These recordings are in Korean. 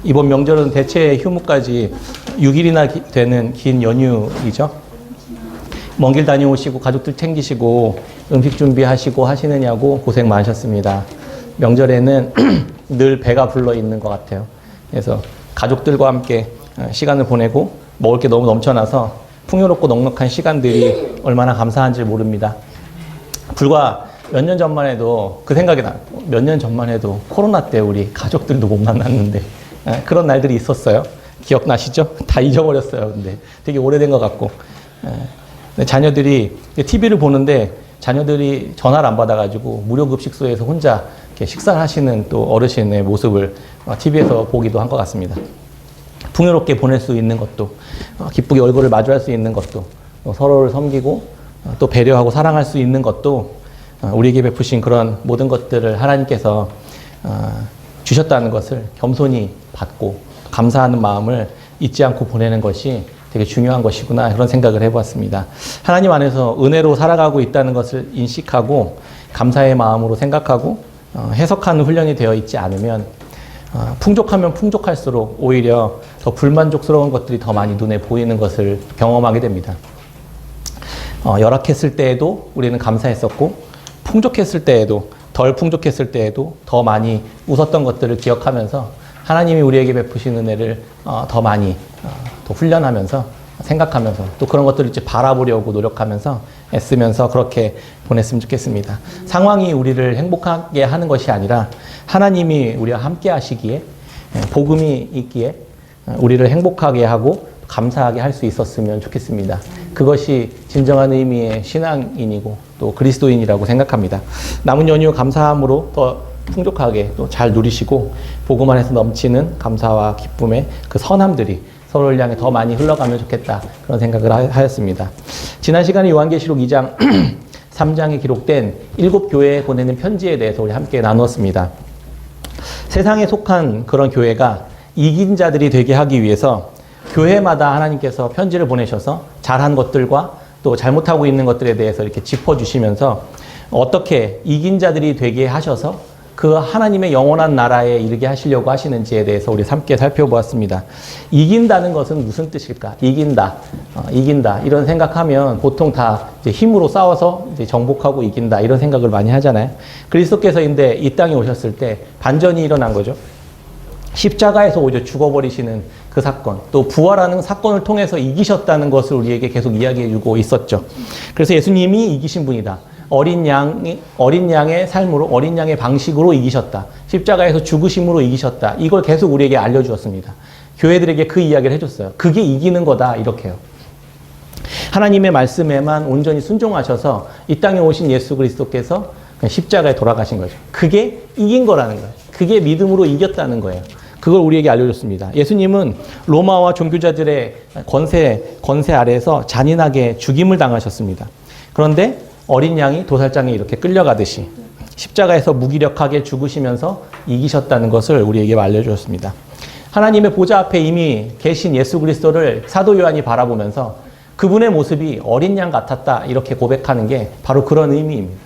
이번 명절은 대체 휴무까지 6일이나 되는 긴 연휴이죠. 먼 길 다녀오시고 가족들 챙기시고 음식 준비하시고 하시느냐고 고생 많으셨습니다. 명절에는 늘 배가 불러 있는 것 같아요. 그래서 가족들과 함께 시간을 보내고 먹을 게 너무 넘쳐나서 풍요롭고 넉넉한 시간들이 얼마나 감사한지 모릅니다. 불과 몇 년 전만 해도 그 생각이 나요. 몇 년 전만 해도 코로나 때 우리 가족들도 못 만났는데 그런 날들이 있었어요. 기억나시죠? 다 잊어버렸어요. 근데 되게 오래된 것 같고. 자녀들이 TV를 보는데 자녀들이 전화를 안 받아가지고 무료 급식소에서 혼자 이렇게 식사를 하시는 또 어르신의 모습을 TV에서 보기도 한 것 같습니다. 풍요롭게 보낼 수 있는 것도, 기쁘게 얼굴을 마주할 수 있는 것도, 서로를 섬기고 또 배려하고 사랑할 수 있는 것도 우리에게 베푸신 그런 모든 것들을 하나님께서 주셨다는 것을 겸손히 받고 감사하는 마음을 잊지 않고 보내는 것이 되게 중요한 것이구나 그런 생각을 해보았습니다. 하나님 안에서 은혜로 살아가고 있다는 것을 인식하고 감사의 마음으로 생각하고 해석하는 훈련이 되어 있지 않으면 풍족하면 풍족할수록 오히려 더 불만족스러운 것들이 더 많이 눈에 보이는 것을 경험하게 됩니다. 열악했을 때에도 우리는 감사했었고 풍족했을 때에도 덜 풍족했을 때에도 더 많이 웃었던 것들을 기억하면서 하나님이 우리에게 베푸신 은혜를 더 많이 더 훈련하면서 생각하면서 또 그런 것들을 이제 바라보려고 노력하면서 애쓰면서 그렇게 보냈으면 좋겠습니다. 상황이 우리를 행복하게 하는 것이 아니라 하나님이 우리와 함께 하시기에 복음이 있기에 우리를 행복하게 하고 감사하게 할 수 있었으면 좋겠습니다. 그것이 진정한 의미의 신앙인이고 또 그리스도인이라고 생각합니다. 남은 연휴 감사함으로 더 풍족하게 또 잘 누리시고 복음 안에서 넘치는 감사와 기쁨의 그 선함들이 서로를 향해 더 많이 흘러가면 좋겠다 그런 생각을 하였습니다. 지난 시간에 요한계시록 2장 3장에 기록된 7교회에 보내는 편지에 대해서 우리 함께 나누었습니다. 세상에 속한 그런 교회가 이긴 자들이 되게 하기 위해서 교회마다 하나님께서 편지를 보내셔서 잘한 것들과 또 잘못하고 있는 것들에 대해서 이렇게 짚어주시면서 어떻게 이긴 자들이 되게 하셔서 그 하나님의 영원한 나라에 이르게 하시려고 하시는지에 대해서 우리 함께 살펴보았습니다. 이긴다는 것은 무슨 뜻일까? 이긴다, 이긴다 이런 생각하면 보통 다 이제 힘으로 싸워서 이제 정복하고 이긴다 이런 생각을 많이 하잖아요. 그리스도께서 근데 이 땅에 오셨을 때 반전이 일어난 거죠. 십자가에서 오히려 죽어버리시는 그 사건, 또 부활하는 사건을 통해서 이기셨다는 것을 우리에게 계속 이야기해주고 있었죠. 그래서 예수님이 이기신 분이다. 어린 양의 삶으로, 어린 양의 방식으로 이기셨다. 십자가에서 죽으심으로 이기셨다. 이걸 계속 우리에게 알려주었습니다. 교회들에게 그 이야기를 해줬어요. 그게 이기는 거다. 이렇게요. 하나님의 말씀에만 온전히 순종하셔서 이 땅에 오신 예수 그리스도께서 십자가에 돌아가신 거죠. 그게 이긴 거라는 거예요. 그게 믿음으로 이겼다는 거예요. 그걸 우리에게 알려줬습니다. 예수님은 로마와 종교자들의 권세 아래에서 잔인하게 죽임을 당하셨습니다. 그런데 어린 양이 도살장에 이렇게 끌려가듯이 십자가에서 무기력하게 죽으시면서 이기셨다는 것을 우리에게 알려주었습니다. 하나님의 보좌 앞에 이미 계신 예수 그리스도를 사도 요한이 바라보면서 그분의 모습이 어린 양 같았다 이렇게 고백하는 게 바로 그런 의미입니다.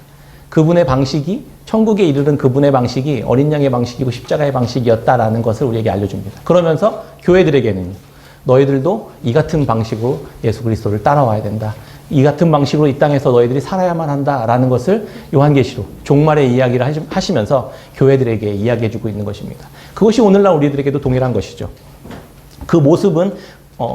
그분의 방식이 천국에 이르는 그분의 방식이 어린 양의 방식이고 십자가의 방식이었다라는 것을 우리에게 알려줍니다. 그러면서 교회들에게는 너희들도 이 같은 방식으로 예수 그리스도를 따라와야 된다. 이 같은 방식으로 이 땅에서 너희들이 살아야만 한다라는 것을 요한계시록 종말의 이야기를 하시면서 교회들에게 이야기해주고 있는 것입니다. 그것이 오늘날 우리들에게도 동일한 것이죠. 그 모습은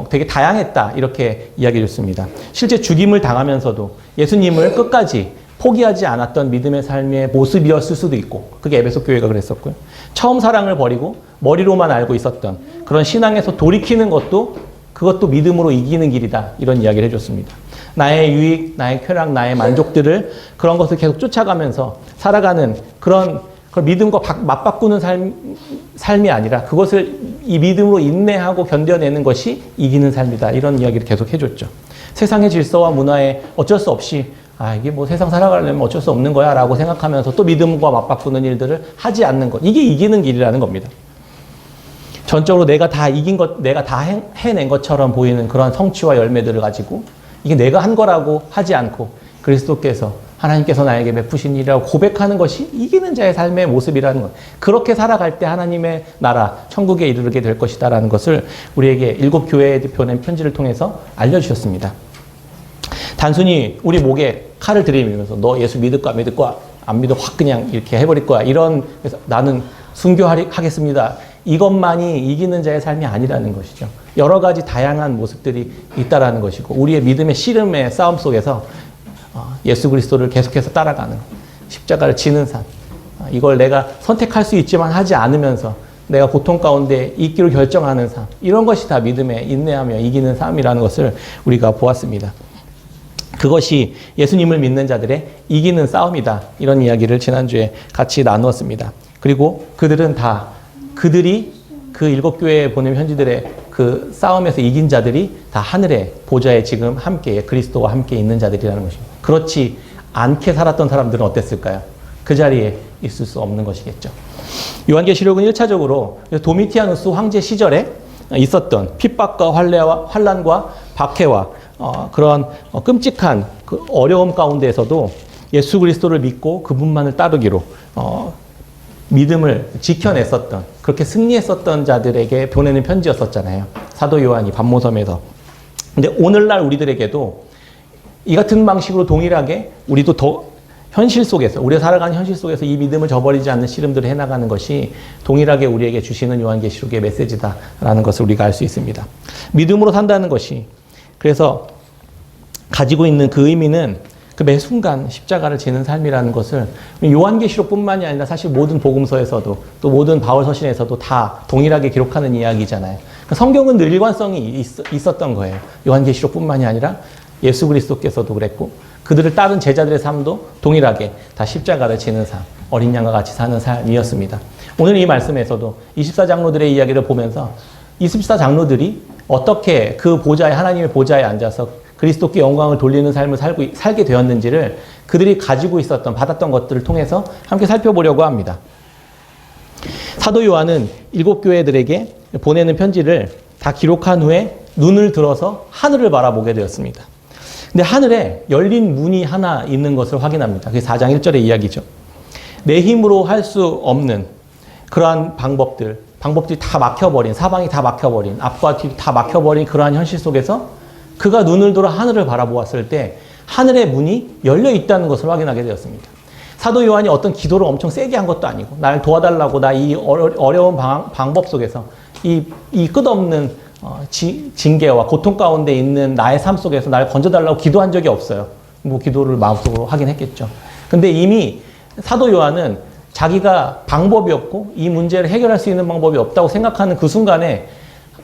되게 다양했다 이렇게 이야기해줬습니다. 실제 죽임을 당하면서도 예수님을 끝까지 포기하지 않았던 믿음의 삶의 모습이었을 수도 있고 그게 에베소 교회가 그랬었고요. 처음 사랑을 버리고 머리로만 알고 있었던 그런 신앙에서 돌이키는 것도 그것도 믿음으로 이기는 길이다 이런 이야기를 해줬습니다. 나의 유익, 나의 쾌락, 나의 만족들을 그런 것을 계속 쫓아가면서 살아가는 그런 믿음과 맞바꾸는 삶이 아니라 그것을 이 믿음으로 인내하고 견뎌내는 것이 이기는 삶이다 이런 이야기를 계속 해줬죠. 세상의 질서와 문화에 어쩔 수 없이 이게 뭐 세상 살아가려면 어쩔 수 없는 거야 라고 생각하면서 또 믿음과 맞바꾸는 일들을 하지 않는 것. 이게 이기는 길이라는 겁니다. 전적으로 내가 다 이긴 것, 내가 다 해낸 것처럼 보이는 그런 성취와 열매들을 가지고 이게 내가 한 거라고 하지 않고 그리스도께서 하나님께서 나에게 베푸신 일이라고 고백하는 것이 이기는 자의 삶의 모습이라는 것. 그렇게 살아갈 때 하나님의 나라, 천국에 이르게 될 것이다라는 것을 우리에게 7 교회에 보낸 편지를 통해서 알려주셨습니다. 단순히 우리 목에 칼을 들이밀면서 너 예수 믿을 거야 안 믿어 확 그냥 이렇게 해버릴 거야 이런 그래서 나는 순교하겠습니다. 이것만이 이기는 자의 삶이 아니라는 것이죠. 여러 가지 다양한 모습들이 있다라는 것이고 우리의 믿음의 씨름의 싸움 속에서 예수 그리스도를 계속해서 따라가는 십자가를 지는 삶 이걸 내가 선택할 수 있지만 하지 않으면서 내가 고통 가운데 있기로 결정하는 삶 이런 것이 다 믿음에 인내하며 이기는 삶이라는 것을 우리가 보았습니다. 그것이 예수님을 믿는 자들의 이기는 싸움이다. 이런 이야기를 지난주에 같이 나누었습니다. 그리고 그들이 그 7 교회에 보낸 편지들의 그 싸움에서 이긴 자들이 다 하늘의 보좌에 지금 함께 그리스도와 함께 있는 자들이라는 것입니다. 그렇지 않게 살았던 사람들은 어땠을까요? 그 자리에 있을 수 없는 것이겠죠. 요한계시록은 1차적으로 도미티아누스 황제 시절에 있었던 핍박과 환란과 박해와 그런 끔찍한 그 어려움 가운데에서도 예수 그리스도를 믿고 그분만을 따르기로 믿음을 지켜냈었던 그렇게 승리했었던 자들에게 보내는 편지였었잖아요. 사도 요한이 반모섬에서. 근데 오늘날 우리들에게도 이 같은 방식으로 동일하게 우리도 더 현실 속에서 우리가 살아가는 현실 속에서 이 믿음을 저버리지 않는 씨름들을 해나가는 것이 동일하게 우리에게 주시는 요한계시록의 메시지다라는 것을 우리가 알 수 있습니다. 믿음으로 산다는 것이 그래서 가지고 있는 그 의미는 그 매 순간 십자가를 지는 삶이라는 것을 요한계시록뿐만이 아니라 사실 모든 복음서에서도 또 모든 바울서신에서도 다 동일하게 기록하는 이야기잖아요. 그러니까 성경은 늘 일관성이 있었던 거예요. 요한계시록뿐만이 아니라 예수 그리스도께서도 그랬고 그들을 따른 제자들의 삶도 동일하게 다 십자가를 지는 삶, 어린 양과 같이 사는 삶이었습니다. 오늘 이 말씀에서도 24장로들의 이야기를 보면서 24장로들이 어떻게 그 보좌에 하나님의 보좌에 앉아서 그리스도께 영광을 돌리는 삶을 살게 되었는지를 그들이 가지고 있었던 받았던 것들을 통해서 함께 살펴보려고 합니다. 사도 요한은 7 교회들에게 보내는 편지를 다 기록한 후에 눈을 들어서 하늘을 바라보게 되었습니다. 근데 하늘에 열린 문이 하나 있는 것을 확인합니다. 그게 4장 1절의 이야기죠. 내 힘으로 할 수 없는 그러한 방법들이 다 막혀버린, 사방이 다 막혀버린, 앞과 뒤 다 막혀버린 그러한 현실 속에서 그가 눈을 들어 하늘을 바라보았을 때 하늘의 문이 열려 있다는 것을 확인하게 되었습니다. 사도 요한이 어떤 기도를 엄청 세게 한 것도 아니고 나를 도와달라고 나 이 어려운 방법 속에서 이 끝없는 징계와 고통 가운데 있는 나의 삶 속에서 나를 건져달라고 기도한 적이 없어요. 뭐 기도를 마음속으로 하긴 했겠죠. 근데 이미 사도 요한은 자기가 방법이 없고 이 문제를 해결할 수 있는 방법이 없다고 생각하는 그 순간에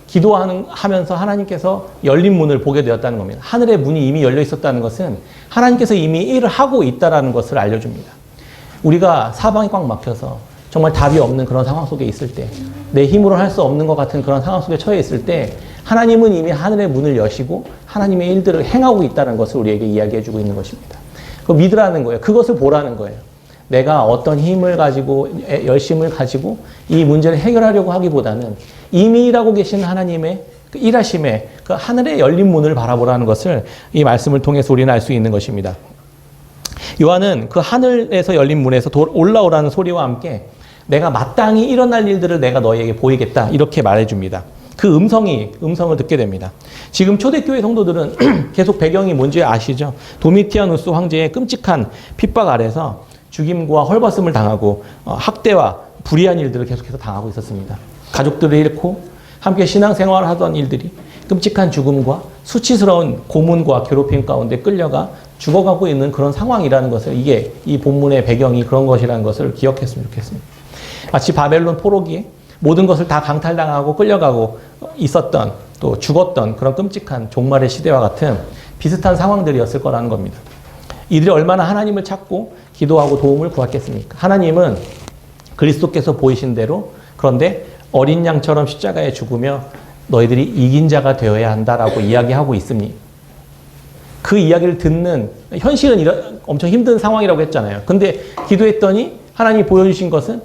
기도하면서 하나님께서 열린 문을 보게 되었다는 겁니다. 하늘의 문이 이미 열려 있었다는 것은 하나님께서 이미 일을 하고 있다는 것을 알려줍니다. 우리가 사방이 꽉 막혀서 정말 답이 없는 그런 상황 속에 있을 때, 내 힘으로 할 수 없는 것 같은 그런 상황 속에 처해 있을 때 하나님은 이미 하늘의 문을 여시고 하나님의 일들을 행하고 있다는 것을 우리에게 이야기해주고 있는 것입니다. 그거 믿으라는 거예요. 그것을 보라는 거예요. 내가 어떤 힘을 가지고 열심을 가지고 이 문제를 해결하려고 하기보다는 이미 일하고 계신 하나님의 그 일하심에 그 하늘의 열린 문을 바라보라는 것을 이 말씀을 통해서 우리는 알 수 있는 것입니다. 요한은 그 하늘에서 열린 문에서 올라오라는 소리와 함께 내가 마땅히 일어날 일들을 내가 너희에게 보이겠다 이렇게 말해줍니다. 그 음성을 듣게 됩니다. 지금 초대교회 성도들은 계속 배경이 뭔지 아시죠? 도미티아누스 황제의 끔찍한 핍박 아래서 죽임과 헐벗음을 당하고 학대와 불의한 일들을 계속해서 당하고 있었습니다. 가족들을 잃고 함께 신앙생활을 하던 일들이 끔찍한 죽음과 수치스러운 고문과 괴롭힘 가운데 끌려가 죽어가고 있는 그런 상황이라는 것을 이 본문의 배경이 그런 것이라는 것을 기억했으면 좋겠습니다. 마치 바벨론 포로기에 모든 것을 다 강탈당하고 끌려가고 있었던 또 죽었던 그런 끔찍한 종말의 시대와 같은 비슷한 상황들이었을 거라는 겁니다. 이들이 얼마나 하나님을 찾고 기도하고 도움을 구했겠습니까? 하나님은 그리스도께서 보이신 대로 그런데 어린 양처럼 십자가에 죽으며 너희들이 이긴 자가 되어야 한다라고 이야기하고 있습니다. 그 이야기를 듣는 현실은 이런 엄청 힘든 상황이라고 했잖아요. 근데 기도했더니 하나님이 보여주신 것은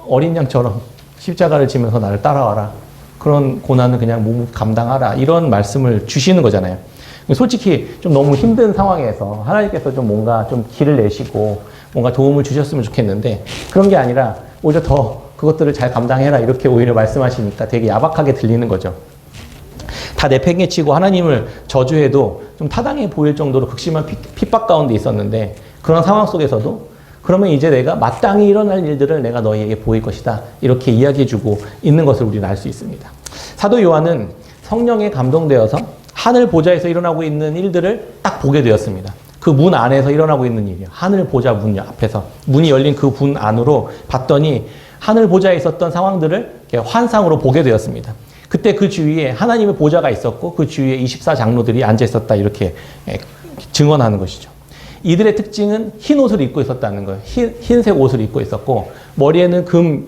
어린 양처럼 십자가를 지면서 나를 따라와라. 그런 고난을 그냥 묵묵 감당하라. 이런 말씀을 주시는 거잖아요. 솔직히 좀 너무 힘든 상황에서 하나님께서 좀 뭔가 좀 길을 내시고 뭔가 도움을 주셨으면 좋겠는데 그런 게 아니라 오히려 더 그것들을 잘 감당해라 이렇게 오히려 말씀하시니까 되게 야박하게 들리는 거죠. 다 내팽개치고 하나님을 저주해도 좀 타당해 보일 정도로 극심한 핍박 가운데 있었는데 그런 상황 속에서도 그러면 이제 내가 마땅히 일어날 일들을 내가 너희에게 보일 것이다. 이렇게 이야기해주고 있는 것을 우리는 알 수 있습니다. 사도 요한은 성령에 감동되어서 하늘 보좌에서 일어나고 있는 일들을 딱 보게 되었습니다. 그 문 안에서 일어나고 있는 일이요. 하늘 보좌 문 앞에서 문이 열린 그 문 안으로 봤더니 하늘 보좌에 있었던 상황들을 환상으로 보게 되었습니다. 그때 그 주위에 하나님의 보좌가 있었고 그 주위에 24장로들이 앉아 있었다 이렇게 증언하는 것이죠. 이들의 특징은 흰 옷을 입고 있었다는 거예요. 흰색 옷을 입고 있었고 머리에는 금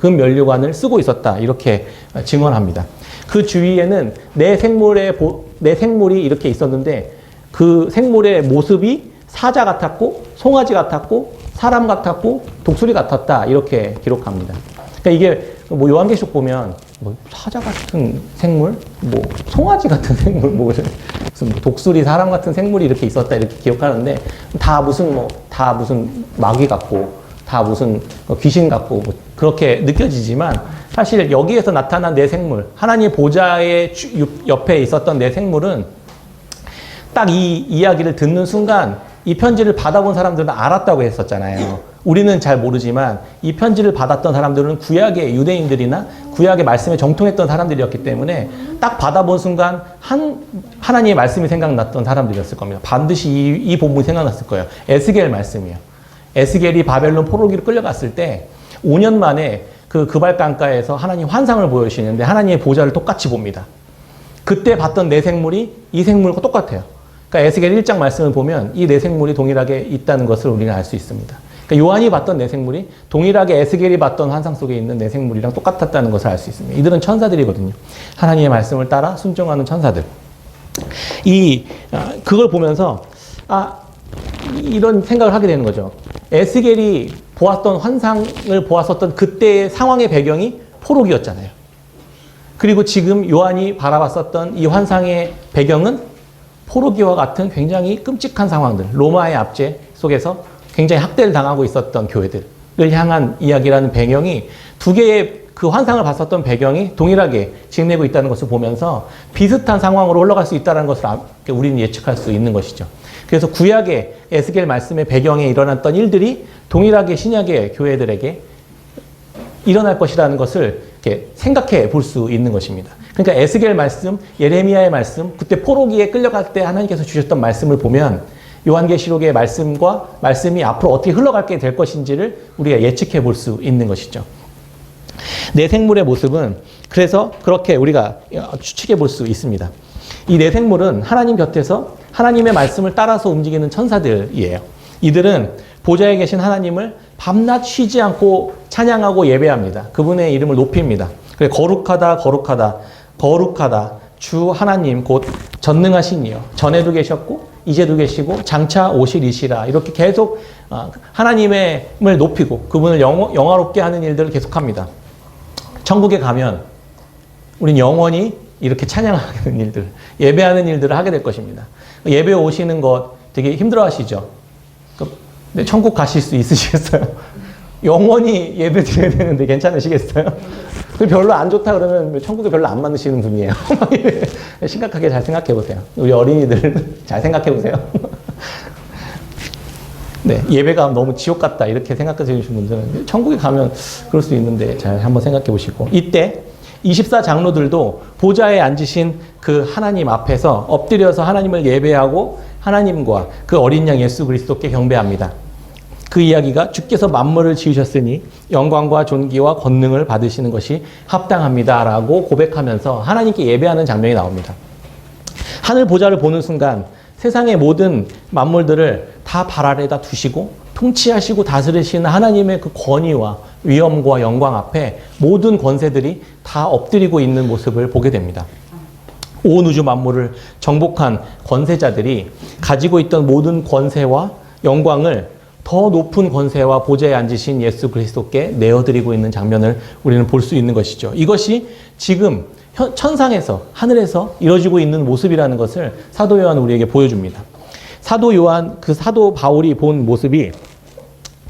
면류관을 쓰고 있었다 이렇게 증언합니다. 그 주위에는 네 생물이 이렇게 있었는데 그 생물의 모습이 사자 같았고 송아지 같았고 사람 같았고 독수리 같았다 이렇게 기록합니다. 그러니까 이게 뭐 요한계시록 보면 뭐 사자 같은 생물, 뭐 송아지 같은 생물, 무슨 독수리, 사람 같은 생물이 이렇게 있었다 이렇게 기억하는데 다 무슨 마귀 같고 다 무슨 귀신 같고 뭐 그렇게 느껴지지만 사실 여기에서 나타난 네 생물, 하나님의 보좌의 옆에 있었던 네 생물은 딱 이 이야기를 듣는 순간 이 편지를 받아본 사람들은 알았다고 했었잖아요. 우리는 잘 모르지만 이 편지를 받았던 사람들은 구약의 유대인들이나 구약의 말씀에 정통했던 사람들이었기 때문에 딱 받아본 순간 하나님의 말씀이 생각났던 사람들이었을 겁니다. 반드시 이 본문이 생각났을 거예요. 에스겔 말씀이에요. 에스겔이 바벨론 포로기로 끌려갔을 때 5년 만에 그 그발강가에서 하나님 환상을 보여주시는데 하나님의 보좌를 똑같이 봅니다. 그때 봤던 네 생물이 이 생물과 똑같아요. 그러니까 에스겔 1장 말씀을 보면 이 네 생물이 동일하게 있다는 것을 우리는 알 수 있습니다. 그러니까 요한이 봤던 네 생물이 동일하게 에스겔이 봤던 환상 속에 있는 네 생물이랑 똑같았다는 것을 알 수 있습니다. 이들은 천사들이거든요. 하나님의 말씀을 따라 순종하는 천사들. 그걸 보면서 이런 생각을 하게 되는 거죠. 에스겔이 보았던 환상을 보았었던 그때의 상황의 배경이 포로기였잖아요. 그리고 지금 요한이 바라봤었던 이 환상의 배경은 포로기와 같은 굉장히 끔찍한 상황들, 로마의 압제 속에서 굉장히 학대를 당하고 있었던 교회들을 향한 이야기라는 배경이 두 개의 그 환상을 봤었던 배경이 동일하게 지내고 있다는 것을 보면서 비슷한 상황으로 흘러갈 수 있다는 것을 우리는 예측할 수 있는 것이죠. 그래서 구약의 에스겔 말씀의 배경에 일어났던 일들이 동일하게 신약의 교회들에게 일어날 것이라는 것을 이렇게 생각해 볼 수 있는 것입니다. 그러니까 에스겔 말씀, 예레미야의 말씀, 그때 포로기에 끌려갈 때 하나님께서 주셨던 말씀을 보면 요한계시록의 말씀이 앞으로 어떻게 흘러가게 될 것인지를 우리가 예측해 볼 수 있는 것이죠. 네 생물의 모습은 그래서 그렇게 우리가 추측해 볼 수 있습니다. 이 네 생물은 하나님 곁에서 하나님의 말씀을 따라서 움직이는 천사들이에요. 이들은 보좌에 계신 하나님을 밤낮 쉬지 않고 찬양하고 예배합니다. 그분의 이름을 높입니다. 그래, 거룩하다, 거룩하다, 거룩하다. 주 하나님 곧 전능하신 이여. 전에도 계셨고 이제도 계시고 장차 오실이시라. 이렇게 계속 하나님을 높이고 그분을 영화롭게 하는 일들을 계속합니다. 천국에 가면 우린 영원히 이렇게 찬양하는 일들, 예배하는 일들을 하게 될 것입니다. 예배 오시는 것 되게 힘들어 하시죠? 네, 천국 가실 수 있으시겠어요? 영원히 예배 드려야 되는데 괜찮으시겠어요? 별로 안 좋다 그러면 천국에 별로 안 맞으시는 분이에요. 심각하게 잘 생각해 보세요. 우리 어린이들 잘 생각해 보세요. 네, 예배가 너무 지옥 같다 이렇게 생각하시는 분들은 천국에 가면 그럴 수 있는데 잘 한번 생각해 보시고 이때 24장로들도 보좌에 앉으신 그 하나님 앞에서 엎드려서 하나님을 예배하고 하나님과 그 어린 양 예수 그리스도께 경배합니다. 그 이야기가 주께서 만물을 지으셨으니 영광과 존귀와 권능을 받으시는 것이 합당합니다라고 고백하면서 하나님께 예배하는 장면이 나옵니다. 하늘 보좌를 보는 순간 세상의 모든 만물들을 다 발 아래다 두시고 통치하시고 다스리시는 하나님의 그 권위와 위엄과 영광 앞에 모든 권세들이 다 엎드리고 있는 모습을 보게 됩니다. 온 우주 만물을 정복한 권세자들이 가지고 있던 모든 권세와 영광을 더 높은 권세와 보좌에 앉으신 예수 그리스도께 내어드리고 있는 장면을 우리는 볼 수 있는 것이죠. 이것이 지금 천상에서, 하늘에서 이루어지고 있는 모습이라는 것을 사도 요한은 우리에게 보여줍니다. 사도 요한, 그 사도 바울이 본 모습이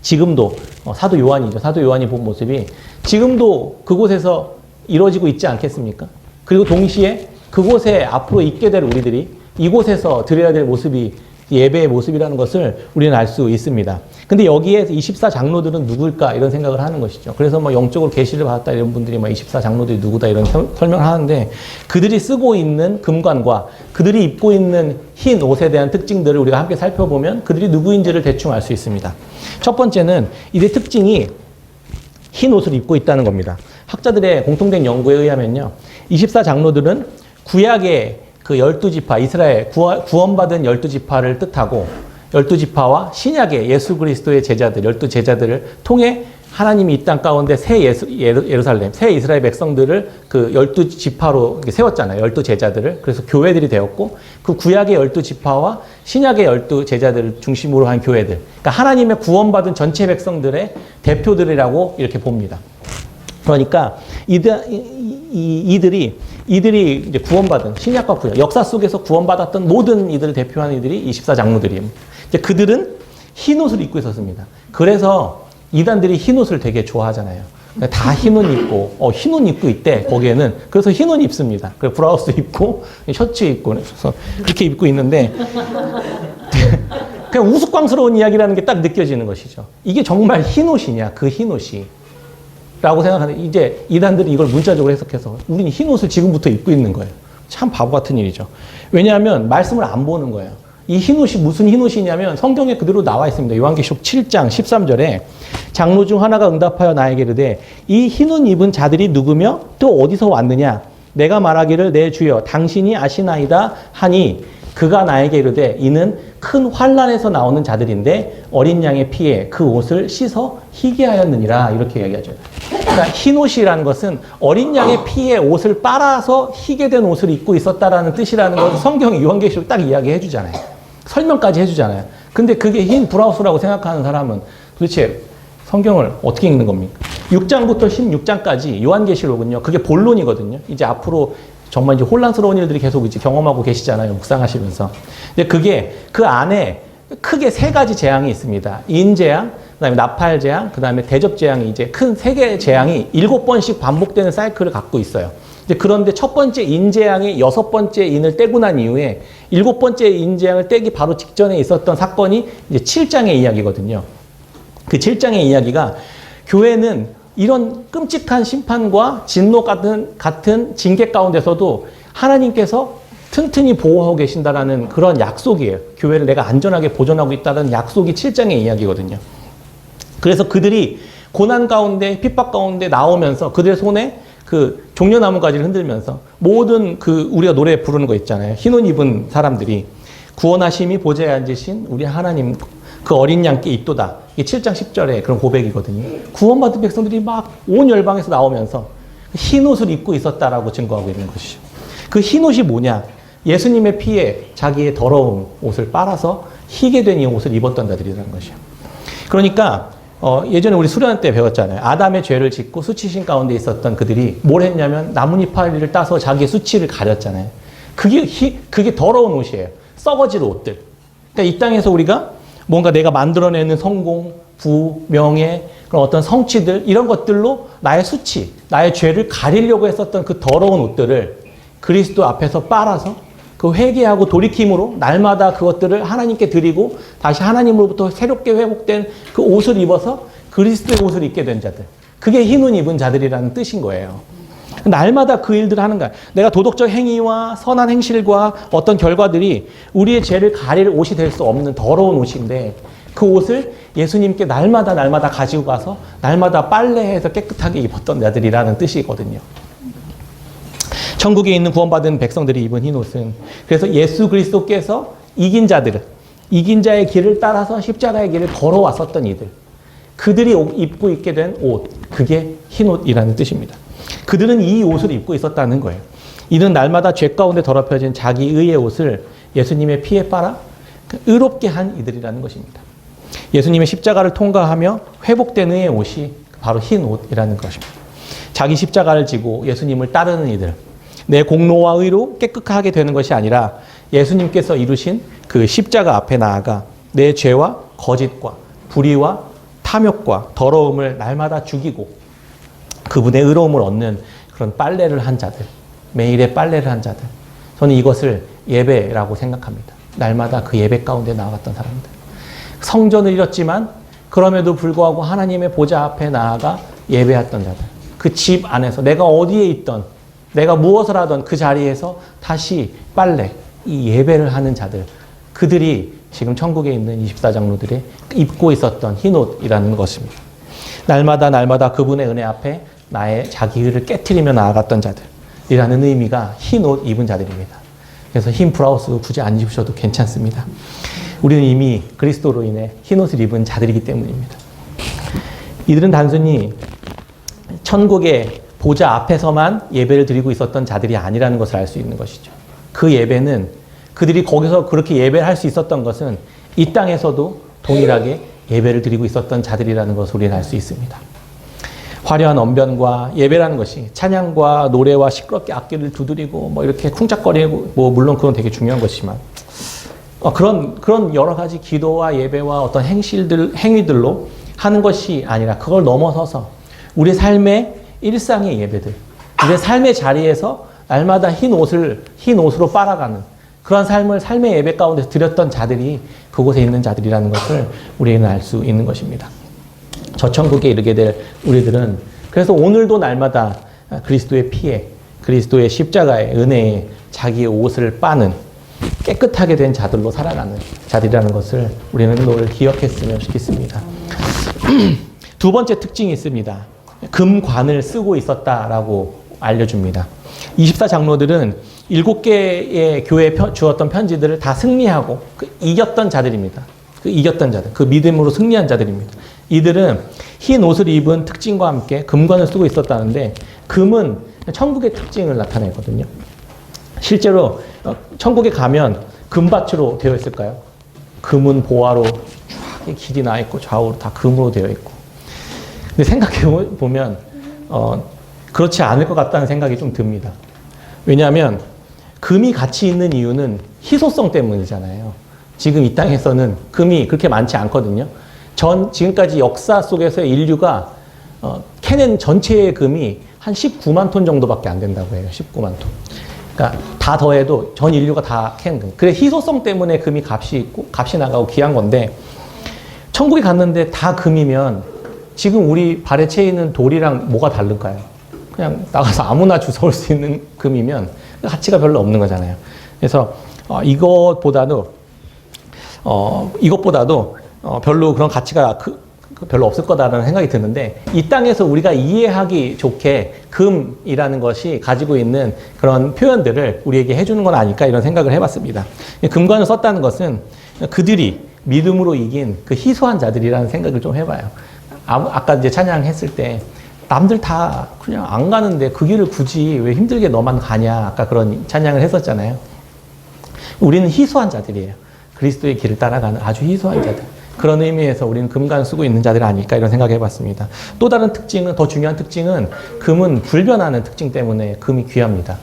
지금도, 사도 요한이죠. 사도 요한이 본 모습이 지금도 그곳에서 이루어지고 있지 않겠습니까? 그리고 동시에 그곳에 앞으로 있게 될 우리들이 이곳에서 드려야 될 모습이 예배의 모습이라는 것을 우리는 알 수 있습니다. 근데 여기에 24장로들은 누굴까 이런 생각을 하는 것이죠. 그래서 뭐 영적으로 계시를 받았다 이런 분들이 뭐 24장로들이 누구다 이런 설명을 하는데 그들이 쓰고 있는 금관과 그들이 입고 있는 흰 옷에 대한 특징들을 우리가 함께 살펴보면 그들이 누구인지를 대충 알 수 있습니다. 첫 번째는 이들의 특징이 흰 옷을 입고 있다는 겁니다. 학자들의 공통된 연구에 의하면요. 24장로들은 구약의 그 12지파, 이스라엘 구원받은 12지파를 뜻하고 12지파와 신약의 예수 그리스도의 제자들, 12제자들을 통해 하나님이 이 땅 가운데 새 예루살렘, 새 이스라엘 백성들을 그 12지파로 세웠잖아요. 12제자들을. 그래서 교회들이 되었고 그 구약의 12지파와 신약의 12제자들을 중심으로 한 교회들. 그러니까 하나님의 구원받은 전체 백성들의 대표들이라고 이렇게 봅니다. 그러니까 이들이 이제 구원받은 신약과 구약, 역사 속에서 구원받았던 모든 이들을 대표하는 이들이 24장로들이에요. 이제 그들은 흰 옷을 입고 있었습니다. 그래서 이단들이 흰 옷을 되게 좋아하잖아요. 다 흰 옷 입고, 흰 옷 입고 있대, 거기에는. 그래서 흰 옷 입습니다. 그래서 브라우스 입고, 셔츠 입고, 그래서 그렇게 입고 있는데, 그냥 우스꽝스러운 이야기라는 게 딱 느껴지는 것이죠. 이게 정말 흰 옷이냐, 그 흰 옷이. 라고 생각하는데, 이제 이단들이 이걸 문자적으로 해석해서, 우리는 흰 옷을 지금부터 입고 있는 거예요. 참 바보 같은 일이죠. 왜냐하면 말씀을 안 보는 거예요. 이 흰 옷이 무슨 흰 옷이냐면 성경에 그대로 나와 있습니다. 요한계시록 7장 13절에 장로 중 하나가 응답하여 나에게 이르되 이 흰 옷 입은 자들이 누구며 또 어디서 왔느냐? 내가 말하기를 내 주여 당신이 아시나이다 하니 그가 나에게 이르되 이는 큰 환난에서 나오는 자들인데 어린 양의 피에 그 옷을 씻어 희게 하였느니라 이렇게 이야기하죠. 그러니까 흰 옷이라는 것은 어린 양의 피에 옷을 빨아서 희게 된 옷을 입고 있었다라는 뜻이라는 것을 성경이 요한계시록 딱 이야기해 주잖아요. 설명까지 해주잖아요. 근데 그게 흰 브라우스라고 생각하는 사람은 도대체 성경을 어떻게 읽는 겁니까? 6장부터 16장까지 요한계시록은요. 그게 본론이거든요. 이제 앞으로 정말 이제 혼란스러운 일들이 계속 이제 경험하고 계시잖아요. 묵상하시면서. 근데 그게 그 안에 크게 세 가지 재앙이 있습니다. 인재앙, 그 다음에 나팔재앙, 그 다음에 대접재앙이 이제 큰 세 개의 재앙이 7번씩 반복되는 사이클을 갖고 있어요. 그런데 첫 번째 인재앙이 6번째 인을 떼고 난 이후에 7번째 인재앙을 떼기 바로 직전에 있었던 사건이 이제 7장의 이야기거든요. 그 7장의 이야기가 교회는 이런 끔찍한 심판과 진노 같은 징계 가운데서도 하나님께서 튼튼히 보호하고 계신다라는 그런 약속이에요. 교회를 내가 안전하게 보존하고 있다는 약속이 7장의 이야기거든요. 그래서 그들이 고난 가운데 핍박 가운데 나오면서 그들의 손에 그 종려나무 가지를 흔들면서 모든 그 우리가 노래 부르는 거 있잖아요. 흰 옷 입은 사람들이 구원하심이 보좌에 앉으신 우리 하나님 그 어린 양께 있도다. 이게 7장 10절에 그런 고백이거든요. 구원받은 백성들이 막 온 열방에서 나오면서 흰 옷을 입고 있었다라고 증거하고 있는 것이죠. 그 흰 옷이 뭐냐? 예수님의 피에 자기의 더러운 옷을 빨아서 희게 된 이 옷을 입었던 자들이라는 것이죠. 그러니까 예전에 우리 수련 때 배웠잖아요. 아담의 죄를 짓고 수치심 가운데 있었던 그들이 뭘 했냐면 나뭇잎파리를 따서 자기의 수치를 가렸잖아요. 그게 더러운 옷이에요. 썩어질 옷들. 그러니까 이 땅에서 우리가 뭔가 내가 만들어내는 성공, 부, 명예, 그런 어떤 성취들 이런 것들로 나의 수치, 나의 죄를 가리려고 했었던 그 더러운 옷들을 그리스도 앞에서 빨아서 그 회개하고 돌이킴으로 날마다 그것들을 하나님께 드리고 다시 하나님으로부터 새롭게 회복된 그 옷을 입어서 그리스도의 옷을 입게 된 자들. 그게 흰 옷 입은 자들이라는 뜻인 거예요. 날마다 그 일들을 하는 거야. 내가 도덕적 행위와 선한 행실과 어떤 결과들이 우리의 죄를 가릴 옷이 될 수 없는 더러운 옷인데 그 옷을 예수님께 날마다 가지고 가서 날마다 빨래해서 깨끗하게 입었던 자들이라는 뜻이거든요. 천국에 있는 구원받은 백성들이 입은 흰 옷은 그래서 예수 그리스도께서 이긴 자들은 이긴 자의 길을 따라서 십자가의 길을 걸어왔었던 이들 그들이 입고 있게 된 옷 그게 흰 옷이라는 뜻입니다. 그들은 이 옷을 입고 있었다는 거예요. 이는 날마다 죄 가운데 더럽혀진 자기 의의 옷을 예수님의 피에 빨아 의롭게 한 이들이라는 것입니다. 예수님의 십자가를 통과하며 회복된 의의 옷이 바로 흰 옷이라는 것입니다. 자기 십자가를 지고 예수님을 따르는 이들 내 공로와 의로 깨끗하게 되는 것이 아니라 예수님께서 이루신 그 십자가 앞에 나아가 내 죄와 거짓과 불의와 탐욕과 더러움을 날마다 죽이고 그분의 의로움을 얻는 그런 빨래를 한 자들, 매일의 빨래를 한 자들. 저는 이것을 예배라고 생각합니다. 날마다 그 예배 가운데 나아갔던 사람들. 성전을 잃었지만 그럼에도 불구하고 하나님의 보좌 앞에 나아가 예배했던 자들. 그 집 안에서 내가 어디에 있던, 내가 무엇을 하던 그 자리에서 다시 빨래, 이 예배를 하는 자들. 그들이 지금 천국에 있는 24장로들이 입고 있었던 흰옷이라는 것입니다. 날마다 그분의 은혜 앞에 나의 자기 의를 깨트리며 나아갔던 자들이라는 의미가 흰옷 입은 자들입니다. 그래서 흰 브라우스 굳이 안 입으셔도 괜찮습니다. 우리는 이미 그리스도로 인해 흰옷을 입은 자들이기 때문입니다. 이들은 단순히 천국의 보좌 앞에서만 예배를 드리고 있었던 자들이 아니라는 것을 알 수 있는 것이죠. 그 예배는 그들이 거기서 그렇게 예배를 할 수 있었던 것은 이 땅에서도 동일하게 예배를 드리고 있었던 자들이라는 것을 우리는 알 수 있습니다. 화려한 언변과 예배라는 것이 찬양과 노래와 시끄럽게 악기를 두드리고 뭐 이렇게 쿵짝거리고 뭐 물론 그건 되게 중요한 것이지만 그런 여러 가지 기도와 예배와 어떤 행위들로 하는 것이 아니라 그걸 넘어서서 우리 삶의 일상의 예배들, 우리의 삶의 자리에서 날마다 흰 옷으로 빨아가는 그런 삶의 예배 가운데 드렸던 자들이 그곳에 있는 자들이라는 것을 우리는 알 수 있는 것입니다. 저 천국에 이르게 될 우리들은 그래서 오늘도 날마다 그리스도의 피에, 그리스도의 십자가의 은혜에 자기의 옷을 빠는 깨끗하게 된 자들로 살아가는 자들이라는 것을 우리는 늘 기억했으면 좋겠습니다. 두 번째 특징이 있습니다. 금관을 쓰고 있었다라고 알려줍니다. 24장로들은 7개의 교회에 주었던 편지들을 다 승리하고 이겼던 자들입니다. 이겼던 자들, 그 믿음으로 승리한 자들입니다. 이들은 흰 옷을 입은 특징과 함께 금관을 쓰고 있었다는데 금은 천국의 특징을 나타내거든요. 실제로 천국에 가면 금밭으로 되어 있을까요? 금은 보화로 쫙 길이 나 있고 좌우로 다 금으로 되어 있고. 근데 생각해 보면 그렇지 않을 것 같다는 생각이 좀 듭니다. 왜냐하면 금이 가치 있는 이유는 희소성 때문이잖아요. 지금 이 땅에서는 금이 그렇게 많지 않거든요. 지금까지 역사 속에서 인류가 캐낸 전체의 금이 한 19만 톤 정도밖에 안 된다고 해요. 19만 톤. 그러니까 다 더해도 전 인류가 다 캔 금. 그래 희소성 때문에 금이 값이 있고 값이 나가고 귀한 건데 천국에 갔는데 다 금이면 지금 우리 발에 채이는 돌이랑 뭐가 다를까요? 그냥 나가서 아무나 주워올 수 있는 금이면 가치가 별로 없는 거잖아요. 그래서 이것보다도 별로 그런 가치가 별로 없을 거다라는 생각이 드는데 이 땅에서 우리가 이해하기 좋게 금이라는 것이 가지고 있는 그런 표현들을 우리에게 해주는 건 아닐까 이런 생각을 해봤습니다. 금관을 썼다는 것은 그들이 믿음으로 이긴 그 희소한 자들이라는 생각을 좀 해봐요. 아까 이제 찬양했을 때 남들 다 그냥 안 가는데 그 길을 굳이 왜 힘들게 너만 가냐 아까 그런 찬양을 했었잖아요. 우리는 희소한 자들이에요. 그리스도의 길을 따라가는 아주 희소한 자들. 그런 의미에서 우리는 금관을 쓰고 있는 자들 아닐까 이런 생각을 해봤습니다. 또 다른 특징은, 더 중요한 특징은 금은 불변하는 특징 때문에 금이 귀합니다.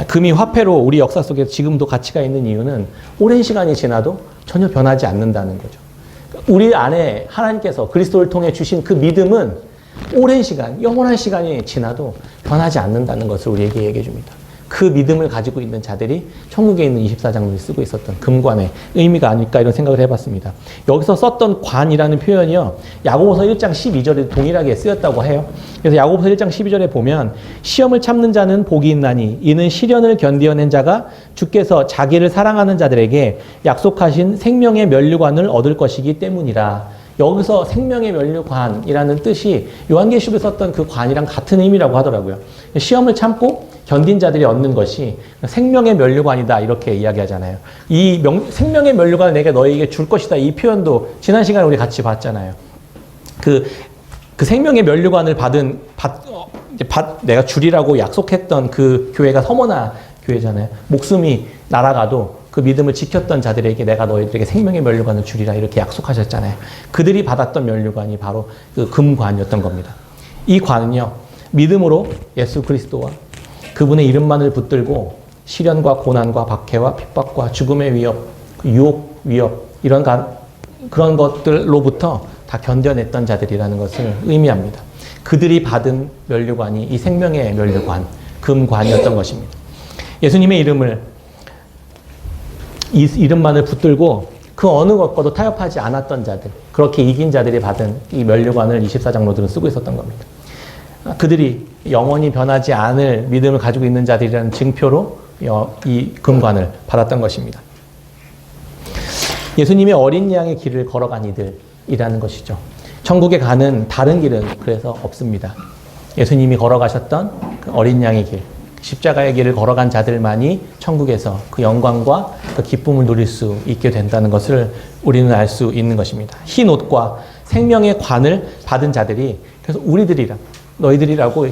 금이 화폐로 우리 역사 속에 지금도 가치가 있는 이유는 오랜 시간이 지나도 전혀 변하지 않는다는 거죠. 우리 안에 하나님께서 그리스도를 통해 주신 그 믿음은 오랜 시간, 영원한 시간이 지나도 변하지 않는다는 것을 우리에게 얘기해 줍니다. 그 믿음을 가지고 있는 자들이 천국에 있는 24장로들이 쓰고 있었던 금관의 의미가 아닐까 이런 생각을 해봤습니다. 여기서 썼던 관이라는 표현이요. 야고보서 1장 12절에 동일하게 쓰였다고 해요. 그래서 야고보서 1장 12절에 보면 시험을 참는 자는 복이 있나니 이는 시련을 견디어낸 자가 주께서 자기를 사랑하는 자들에게 약속하신 생명의 면류관을 얻을 것이기 때문이라. 여기서 생명의 면류관이라는 뜻이 요한계시록에 썼던 그 관이랑 같은 의미라고 하더라고요. 시험을 참고 견딘 자들이 얻는 것이 생명의 면류관이다 이렇게 이야기하잖아요. 이 생명의 면류관을 내가 너에게 줄 것이다 이 표현도 지난 시간에 우리 같이 봤잖아요. 그 생명의 면류관을 내가 주리라고 약속했던 그 교회가 서머나 교회잖아요. 목숨이 날아가도 그 믿음을 지켰던 자들에게 내가 너희들에게 생명의 면류관을 주리라 이렇게 약속하셨잖아요. 그들이 받았던 면류관이 바로 그 금관이었던 겁니다. 이 관은요. 믿음으로 예수 그리스도와 그분의 이름만을 붙들고 시련과 고난과 박해와 핍박과 죽음의 위협, 유혹, 위협 그런 것들로부터 다 견뎌냈던 자들이라는 것을 의미합니다. 그들이 받은 면류관이 이 생명의 면류관, 금관이었던 것입니다. 예수님의 이름만을 붙들고 그 어느 것과도 타협하지 않았던 자들, 그렇게 이긴 자들이 받은 이 면류관을 24장로들은 쓰고 있었던 겁니다. 그들이 영원히 변하지 않을 믿음을 가지고 있는 자들이라는 증표로 이 금관을 받았던 것입니다. 예수님의 어린 양의 길을 걸어간 이들이라는 것이죠. 천국에 가는 다른 길은 그래서 없습니다. 예수님이 걸어가셨던 그 어린 양의 길, 십자가의 길을 걸어간 자들만이 천국에서 그 영광과 그 기쁨을 누릴 수 있게 된다는 것을 우리는 알 수 있는 것입니다. 흰 옷과 생명의 관을 받은 자들이 그래서 너희들이라고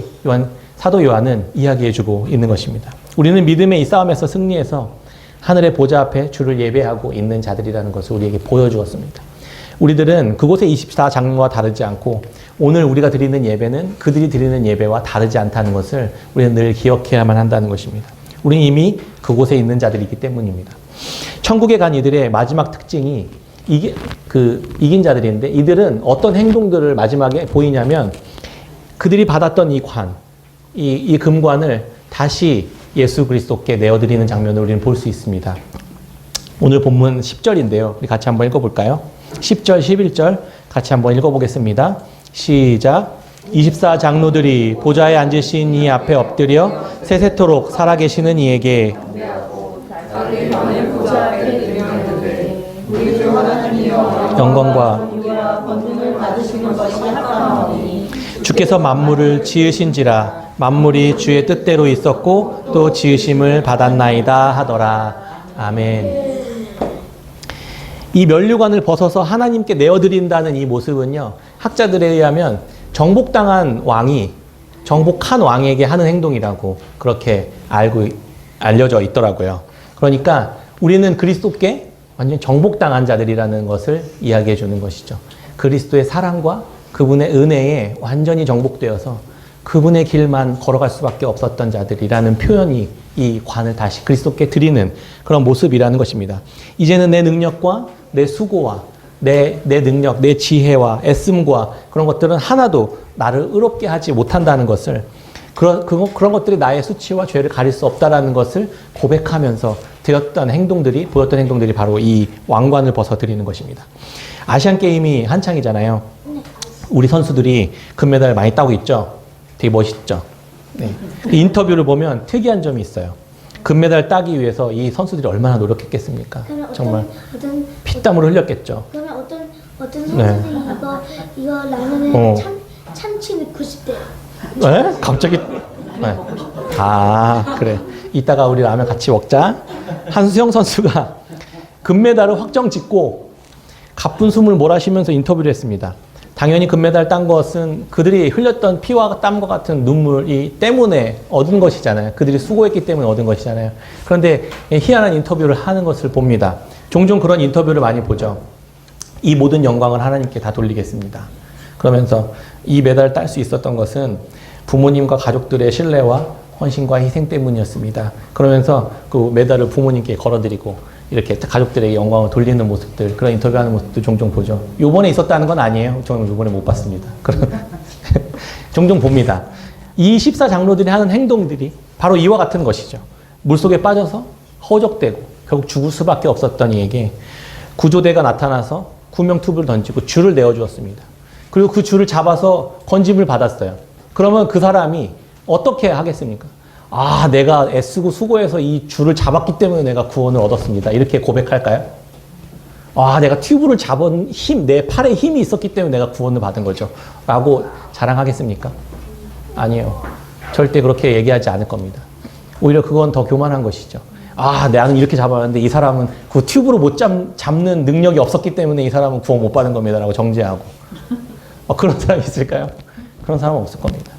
사도 요한은 이야기해주고 있는 것입니다. 우리는 믿음의 이 싸움에서 승리해서 하늘의 보좌 앞에 주를 예배하고 있는 자들이라는 것을 우리에게 보여주었습니다. 우리들은 그곳의 24장로와 다르지 않고 오늘 우리가 드리는 예배는 그들이 드리는 예배와 다르지 않다는 것을 우리는 늘 기억해야만 한다는 것입니다. 우리는 이미 그곳에 있는 자들이기 때문입니다. 천국에 간 이들의 마지막 특징이 이긴 자들인데 이들은 어떤 행동들을 마지막에 보이냐면 그들이 받았던 이 금관을 다시 예수 그리스도께 내어드리는 장면을 우리는 볼 수 있습니다. 오늘 본문 10절인데요. 우리 같이 한번 읽어볼까요? 10절, 11절 같이 한번 읽어보겠습니다. 시작. 24장로들이 보좌에 앉으신 이 앞에 엎드려 세세토록 살아계시는 이에게 영광과 주께서 만물을 지으신지라 만물이 주의 뜻대로 있었고 또 지으심을 받았나이다 하더라. 아멘. 이 면류관을 벗어서 하나님께 내어드린다는 이 모습은요, 학자들에 의하면 정복한 왕에게 하는 행동이라고 그렇게 알려져 있더라고요. 그러니까 우리는 그리스도께 완전 정복당한 자들이라는 것을 이야기해 주는 것이죠. 그리스도의 사랑과 그분의 은혜에 완전히 정복되어서 그분의 길만 걸어갈 수밖에 없었던 자들이라는 표현이 이 관을 다시 그리스도께 드리는 그런 모습이라는 것입니다. 이제는 내 능력과 내 수고와 내 능력, 내 지혜와 애씀과 그런 것들은 하나도 나를 의롭게 하지 못한다는 것을 그런 것들이 나의 수치와 죄를 가릴 수 없다라는 것을 고백하면서 보였던 행동들이 바로 이 왕관을 벗어 드리는 것입니다. 아시안 게임이 한창이잖아요. 우리 선수들이 금메달 많이 따고 있죠. 되게 멋있죠. 네. 인터뷰를 보면 특이한 점이 있어요. 금메달 따기 위해서 이 선수들이 얼마나 노력했겠습니까? 정말 피땀으로 흘렸겠죠. 그러면 어떤 선수들이 이거 라면에 참치 넣고 싶대요. 네? 갑자기? 네. 아, 그래. 이따가 우리 라면 같이 먹자. 한수영 선수가 금메달을 확정 짓고 가쁜 숨을 몰아쉬면서 인터뷰를 했습니다. 당연히 금메달 딴 것은 그들이 흘렸던 피와 땀과 같은 눈물이 때문에 얻은 것이잖아요. 그들이 수고했기 때문에 얻은 것이잖아요. 그런데 희한한 인터뷰를 하는 것을 봅니다. 종종 그런 인터뷰를 많이 보죠. 이 모든 영광을 하나님께 다 돌리겠습니다. 그러면서 이 메달을 딸 수 있었던 것은 부모님과 가족들의 신뢰와 헌신과 희생 때문이었습니다. 그러면서 그 메달을 부모님께 걸어드리고 이렇게 가족들에게 영광을 돌리는 모습들, 그런 인터뷰하는 모습도 종종 보죠. 요번에 있었다는 건 아니에요. 저는 요번에 못 봤습니다. 종종 봅니다. 이 14장로들이 하는 행동들이 바로 이와 같은 것이죠. 물속에 빠져서 허우적대고 결국 죽을 수밖에 없었던 이에게 구조대가 나타나서 구명투구를 던지고 줄을 내어주었습니다. 그리고 그 줄을 잡아서 건짐을 받았어요. 그러면 그 사람이 어떻게 하겠습니까? 아, 내가 애쓰고 수고해서 이 줄을 잡았기 때문에 내가 구원을 얻었습니다. 이렇게 고백할까요? 아, 내가 튜브를 잡은 내 팔에 힘이 있었기 때문에 내가 구원을 받은 거죠. 라고 자랑하겠습니까? 아니에요. 절대 그렇게 얘기하지 않을 겁니다. 오히려 그건 더 교만한 것이죠. 아, 나는 이렇게 잡았는데 이 사람은 그 튜브로 못 잡는 능력이 없었기 때문에 이 사람은 구원 못 받은 겁니다. 라고 정죄하고. 그런 사람이 있을까요? 그런 사람은 없을 겁니다.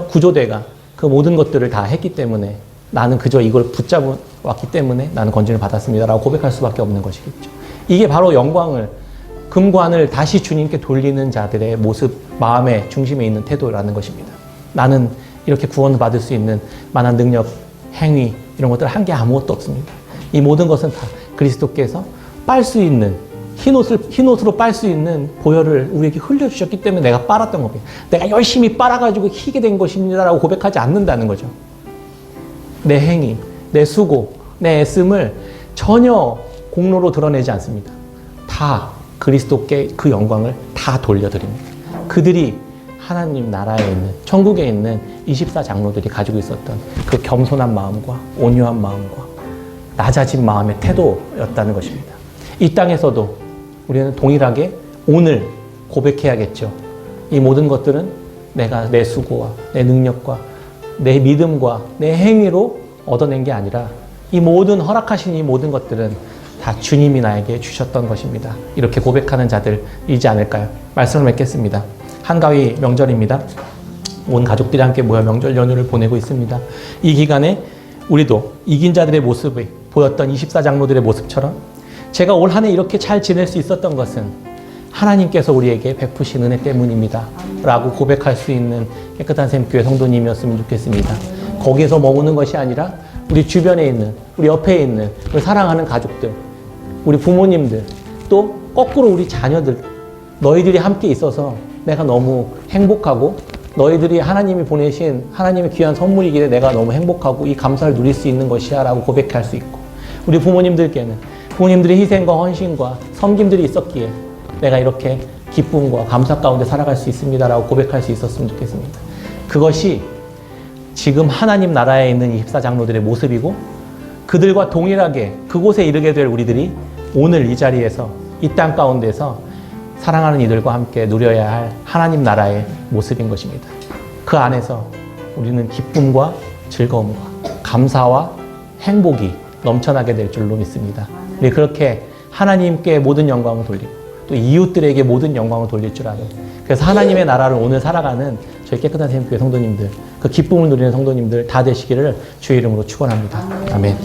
구조대가 그 모든 것들을 다 했기 때문에 나는 그저 이걸 붙잡아 왔기 때문에 나는 건진을 받았습니다. 라고 고백할 수밖에 없는 것이겠죠. 이게 바로 영광을, 금관을 다시 주님께 돌리는 자들의 모습, 마음의 중심에 있는 태도라는 것입니다. 나는 이렇게 구원을 받을 수 있는 만한 능력, 행위 이런 것들 한 게 아무것도 없습니다. 이 모든 것은 다 그리스도께서 빨 수 있는 흰옷으로 빨 수 있는 보혈을 우리에게 흘려주셨기 때문에 내가 빨았던 겁니다. 내가 열심히 빨아가지고 희게 된 것입니다라고 고백하지 않는다는 거죠. 내 행위, 내 수고, 내 애씀을 전혀 공로로 드러내지 않습니다. 다 그리스도께 그 영광을 다 돌려드립니다. 그들이 하나님 나라에 있는, 천국에 있는 24장로들이 가지고 있었던 그 겸손한 마음과 온유한 마음과 낮아진 마음의 태도였다는 것입니다. 이 땅에서도 우리는 동일하게 오늘 고백해야겠죠. 이 모든 것들은 내가 내 수고와 내 능력과 내 믿음과 내 행위로 얻어낸 게 아니라 이 모든 허락하신 이 모든 것들은 다 주님이 나에게 주셨던 것입니다. 이렇게 고백하는 자들이지 않을까요? 말씀을 맺겠습니다. 한가위 명절입니다. 온 가족들이 함께 모여 명절 연휴를 보내고 있습니다. 이 기간에 우리도 이긴 자들의 모습을 보였던 24장로들의 모습처럼 제가 올 한 해 이렇게 잘 지낼 수 있었던 것은 하나님께서 우리에게 베푸신 은혜 때문입니다. 라고 고백할 수 있는 깨끗한 샘교회 성도님이었으면 좋겠습니다. 거기에서 머무는 것이 아니라 우리 주변에 있는, 우리 옆에 있는 우리 사랑하는 가족들, 우리 부모님들, 또 거꾸로 우리 자녀들, 너희들이 함께 있어서 내가 너무 행복하고 너희들이 하나님이 보내신 하나님의 귀한 선물이기에 내가 너무 행복하고 이 감사를 누릴 수 있는 것이야 라고 고백할 수 있고, 우리 부모님들께는 부모님들의 희생과 헌신과 섬김들이 있었기에 내가 이렇게 기쁨과 감사 가운데 살아갈 수 있습니다 라고 고백할 수 있었으면 좋겠습니다. 그것이 지금 하나님 나라에 있는 24장로들의 모습이고, 그들과 동일하게 그곳에 이르게 될 우리들이 오늘 이 자리에서 이 땅 가운데서 사랑하는 이들과 함께 누려야 할 하나님 나라의 모습인 것입니다. 그 안에서 우리는 기쁨과 즐거움과 감사와 행복이 넘쳐나게 될 줄로 믿습니다. 우리 그렇게 하나님께 모든 영광을 돌리고 또 이웃들에게 모든 영광을 돌릴 줄 아는, 그래서 하나님의 나라를 오늘 살아가는 저희 깨끗한 샘교회 성도님들, 그 기쁨을 누리는 성도님들 다 되시기를 주의 이름으로 축원합니다. 아멘.